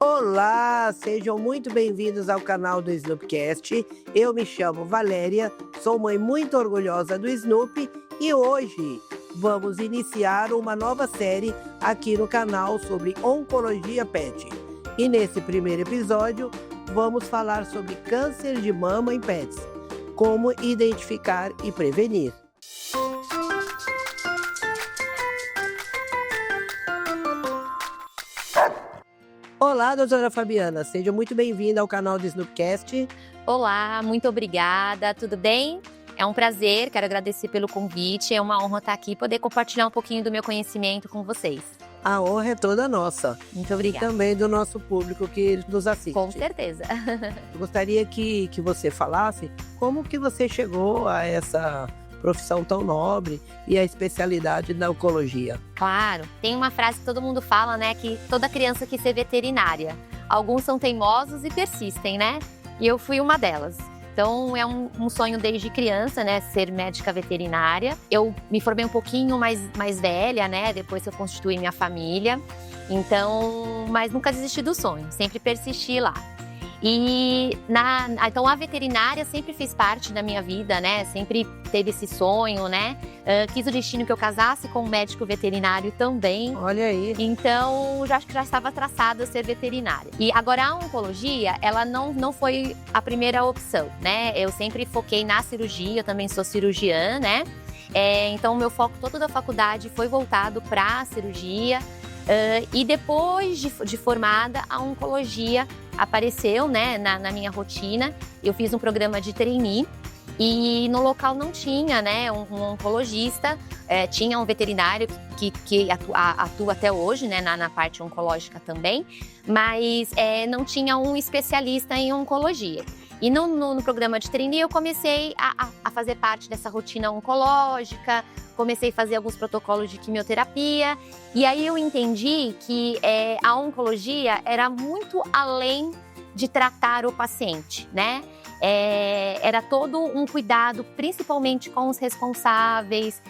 Olá, sejam muito bem-vindos ao canal do Snoopcast. Eu me chamo Valéria, sou mãe muito orgulhosa do Snoopy e hoje vamos iniciar uma nova série aqui no canal sobre oncologia pet. E nesse primeiro episódio vamos falar sobre câncer de mama em pets, como identificar e prevenir. Olá, doutora Fabiana, seja muito bem-vinda ao canal do Snoopcast. Olá, muito obrigada, tudo bem? É um prazer, quero agradecer pelo convite, é uma honra estar aqui e poder compartilhar um pouquinho do meu conhecimento com vocês. A honra é toda nossa. Muito E obrigada. também do nosso público que nos assiste. Com certeza. Eu gostaria que você falasse como que você chegou a essa profissão tão nobre e a especialidade da oncologia. Claro, tem uma frase que todo mundo fala, né, que toda criança quer ser veterinária. Alguns são teimosos e persistem, né? E eu fui uma delas. Então, é um sonho desde criança, né, ser médica veterinária. Eu me formei um pouquinho mais velha, né, depois que eu constituí minha família. Então, mas nunca desisti do sonho, sempre persisti lá. Então a veterinária sempre fez parte da minha vida, né? Sempre teve esse sonho, né? Quis o destino que eu casasse com um médico veterinário também. Olha aí. Então, acho que já estava traçado ser veterinária. E agora a oncologia, ela não foi a primeira opção, né? Eu sempre foquei na cirurgia, eu também sou cirurgiã, né? Então, o meu foco todo da faculdade foi voltado para a cirurgia. E depois de formada, a oncologia apareceu, né, na minha rotina. Eu fiz um programa de trainee e no local não tinha, né, um oncologista. Tinha um veterinário que atua até hoje, né, na parte oncológica também, mas não tinha um especialista em oncologia. E no programa de trainee eu comecei a fazer parte dessa rotina oncológica, comecei a fazer alguns protocolos de quimioterapia, e aí eu entendi que a oncologia era muito além de tratar o paciente, né? Era todo um cuidado, principalmente com os responsáveis.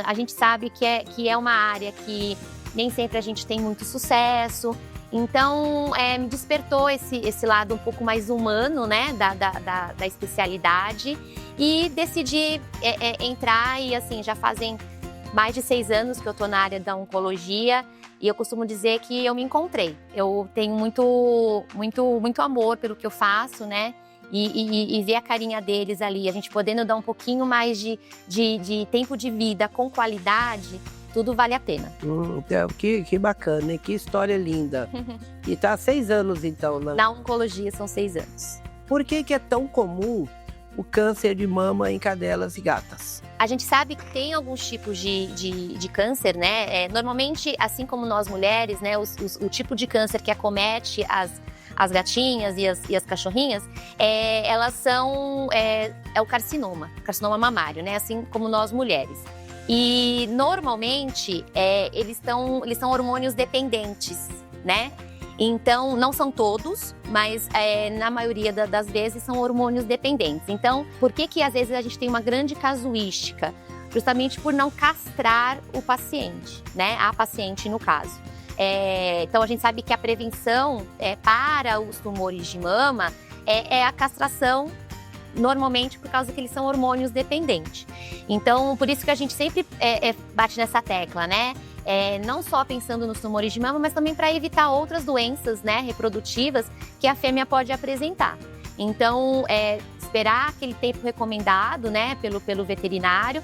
A gente sabe que é uma área que nem sempre a gente tem muito sucesso. Então, me despertou esse lado um pouco mais humano, né, da especialidade, e decidi entrar. E assim, já fazem mais de 6 anos que eu estou na área da oncologia, e eu costumo dizer que eu me encontrei. Eu tenho muito amor pelo que eu faço, né, e ver a carinha deles ali, a gente podendo dar um pouquinho mais de tempo de vida com qualidade, tudo vale a pena. Que bacana, hein? Que história linda. E tá há 6 anos, então, né? Na oncologia são 6 anos. Por que é tão comum o câncer de mama em cadelas e gatas? A gente sabe que tem alguns tipos de câncer, né? Normalmente, assim como nós mulheres, né, o tipo de câncer que acomete as gatinhas e as cachorrinhas, elas são o carcinoma mamário, né? Assim como nós mulheres. E normalmente eles são hormônios dependentes, né? Então, não são todos, mas na maioria das vezes são hormônios dependentes. Então, por que às vezes a gente tem uma grande casuística? Justamente por não castrar o paciente, né? A paciente, no caso. Então, a gente sabe que a prevenção para os tumores de mama é a castração, normalmente por causa que eles são hormônios dependentes. Então, por isso que a gente sempre bate nessa tecla, né? Não só pensando nos tumores de mama, mas também para evitar outras doenças, né, reprodutivas que a fêmea pode apresentar. Então, esperar aquele tempo recomendado, né, pelo veterinário,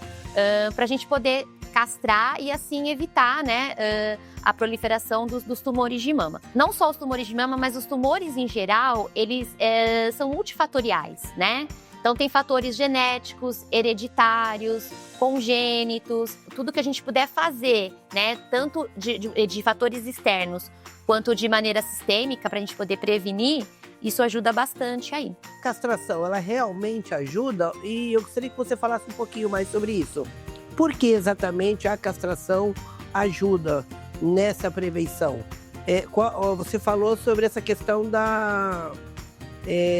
para a gente poder castrar e assim evitar, né, a proliferação dos tumores de mama. Não só os tumores de mama, mas os tumores em geral, eles são multifatoriais, né? Então tem fatores genéticos, hereditários, congênitos, tudo que a gente puder fazer, né? Tanto de fatores externos quanto de maneira sistêmica para a gente poder prevenir, isso ajuda bastante aí. Castração, ela realmente ajuda? E eu gostaria que você falasse um pouquinho mais sobre isso. Por que exatamente a castração ajuda nessa prevenção? Você falou sobre essa questão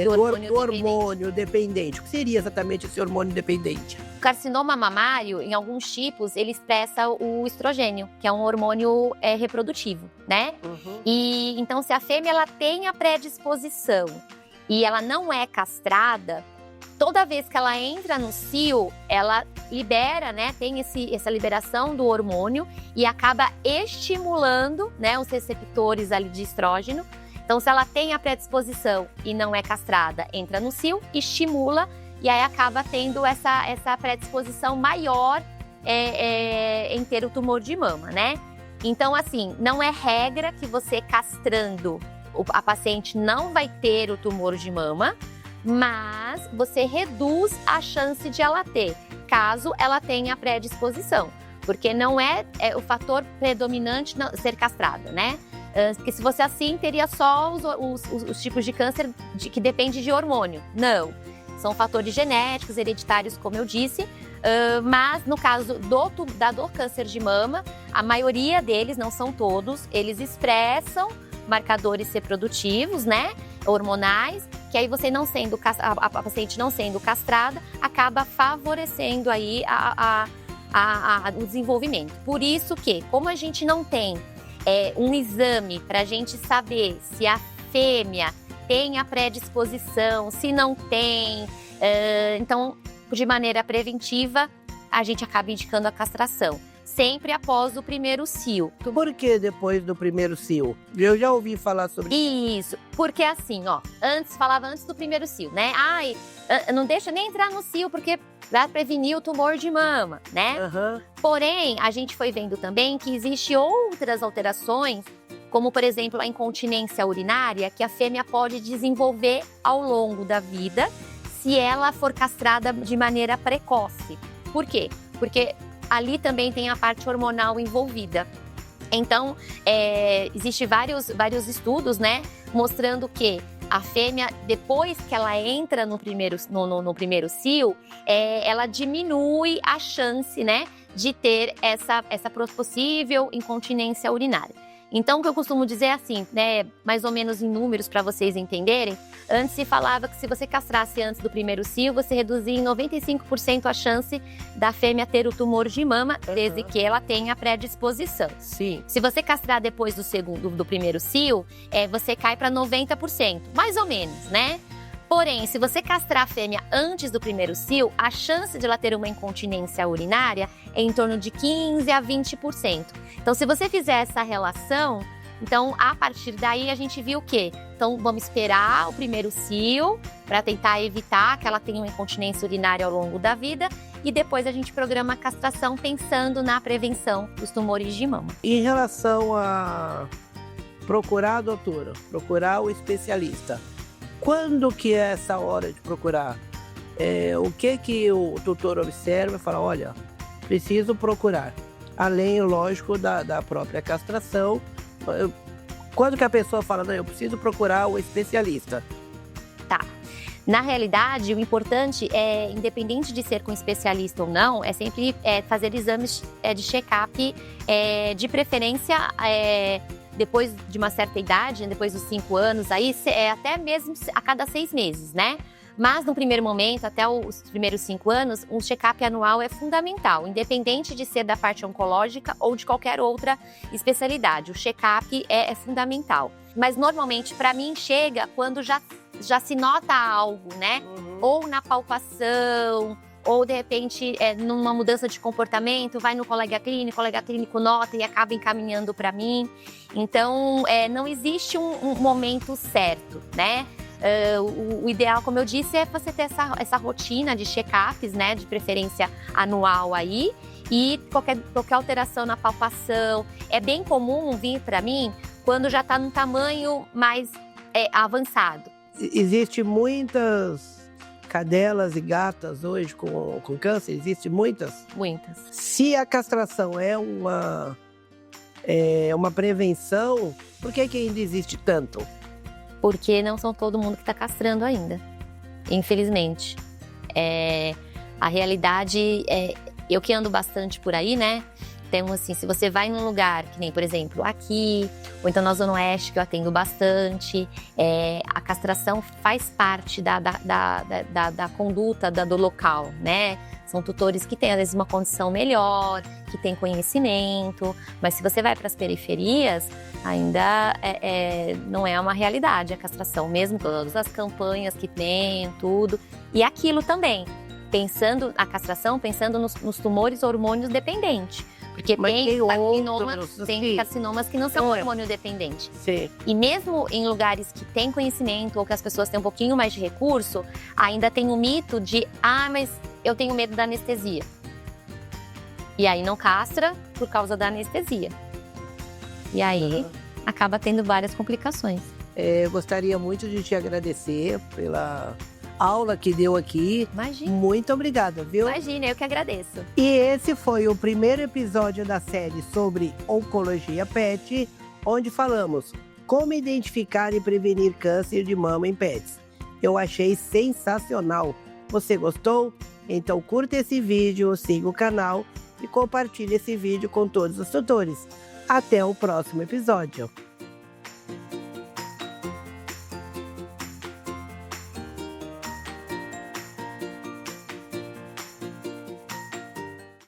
do hormônio dependente. O que seria exatamente esse hormônio dependente? O carcinoma mamário, em alguns tipos, ele expressa o estrogênio, que é um hormônio reprodutivo, né? E então, se a fêmea ela tem a predisposição e ela não é castrada, toda vez que ela entra no cio, ela libera, né? Tem essa liberação do hormônio e acaba estimulando, né, os receptores ali de estrógeno. Então, se ela tem a predisposição e não é castrada, entra no cio, estimula e aí acaba tendo essa predisposição maior em ter o tumor de mama, né? Então, assim, não é regra que você castrando a paciente não vai ter o tumor de mama, mas você reduz a chance de ela ter, caso ela tenha predisposição, porque não é o fator predominante ser castrada, né? Porque se fosse assim, teria só os tipos de câncer que depende de hormônio. Não, são fatores genéticos, hereditários, como eu disse, mas no caso do câncer de mama, a maioria deles, não são todos, eles expressam marcadores reprodutivos, né, hormonais, que aí você não sendo, a paciente não sendo castrada, acaba favorecendo aí o desenvolvimento. Por isso que, como a gente não tem um exame para a gente saber se a fêmea tem a predisposição, se não tem, então, de maneira preventiva, a gente acaba indicando a castração. Sempre após o primeiro cio. Por que depois do primeiro cio? Eu já ouvi falar sobre isso. Porque assim, ó, falava antes do primeiro cio, né? Ai, não deixa nem entrar no cio porque vai prevenir o tumor de mama, né? Porém, a gente foi vendo também que existem outras alterações, como por exemplo a incontinência urinária, que a fêmea pode desenvolver ao longo da vida se ela for castrada de maneira precoce. Por quê? Porque ali também tem a parte hormonal envolvida. Então, existem vários estudos, né, mostrando que a fêmea, depois que ela entra no primeiro cio, ela diminui a chance, né, de ter essa possível incontinência urinária. Então, o que eu costumo dizer é assim, né, mais ou menos em números para vocês entenderem, antes se falava que se você castrasse antes do primeiro cio, você reduzia em 95% a chance da fêmea ter o tumor de mama, desde que ela tenha predisposição. Sim. Se você castrar depois do primeiro cio, você cai para 90%, mais ou menos, né? Porém, se você castrar a fêmea antes do primeiro cio, a chance de ela ter uma incontinência urinária é em torno de 15% a 20%. Então, se você fizer essa relação, então, a partir daí, a gente viu o quê? Então, vamos esperar o primeiro cio para tentar evitar que ela tenha uma incontinência urinária ao longo da vida e depois a gente programa a castração pensando na prevenção dos tumores de mama. Em relação a procurar a doutora, procurar o especialista, quando que é essa hora de procurar? O que o tutor observa e fala, olha, preciso procurar. Além, lógico, da própria castração. Quando que a pessoa fala, não, eu preciso procurar o especialista? Tá. Na realidade, o importante independente de ser com especialista ou não, é sempre fazer exames de check-up, de preferência depois de uma certa idade, depois dos 5 anos, aí até mesmo a cada 6 meses, né? Mas no primeiro momento, até os primeiros 5 anos, um check-up anual é fundamental, independente de ser da parte oncológica ou de qualquer outra especialidade. O check-up é fundamental. Mas normalmente, para mim, chega quando já se nota algo, né? Ou na palpação, ou de repente, numa mudança de comportamento, vai no colega clínico nota e acaba encaminhando para mim. Então, não existe um momento certo, né? O ideal, como eu disse, é você ter essa rotina de check-ups, né, de preferência anual aí, e qualquer alteração na palpação. É bem comum vir para mim quando já está num tamanho mais avançado. Existe muitas cadelas e gatas hoje com câncer? Existe muitas? Muitas. Se a castração é uma prevenção, por que ainda existe tanto? Porque não são todo mundo que está castrando ainda, infelizmente. A realidade, eu que ando bastante por aí, né? Então, assim, se você vai num lugar, que nem, por exemplo, aqui, ou então na Zona Oeste, que eu atendo bastante, a castração faz parte da conduta do local, né? São tutores que têm, às vezes, uma condição melhor, que têm conhecimento, mas se você vai para as periferias, ainda não é uma realidade a castração, mesmo todas as campanhas que tem, tudo. E aquilo também, pensando a castração, pensando nos tumores hormônios dependentes. Porque tem carcinomas que não são hormônio dependente. Sim. E mesmo em lugares que têm conhecimento ou que as pessoas têm um pouquinho mais de recurso, ainda tem o mito de, mas eu tenho medo da anestesia. E aí não castra por causa da anestesia. E aí acaba tendo várias complicações. Eu gostaria muito de te agradecer pela aula que deu aqui. Imagina. Muito obrigada, viu? Imagina, eu que agradeço. E esse foi o primeiro episódio da série sobre oncologia pet, onde falamos como identificar e prevenir câncer de mama em pets. Eu achei sensacional. Você gostou? Então curta esse vídeo, siga o canal e compartilhe esse vídeo com todos os tutores. Até o próximo episódio.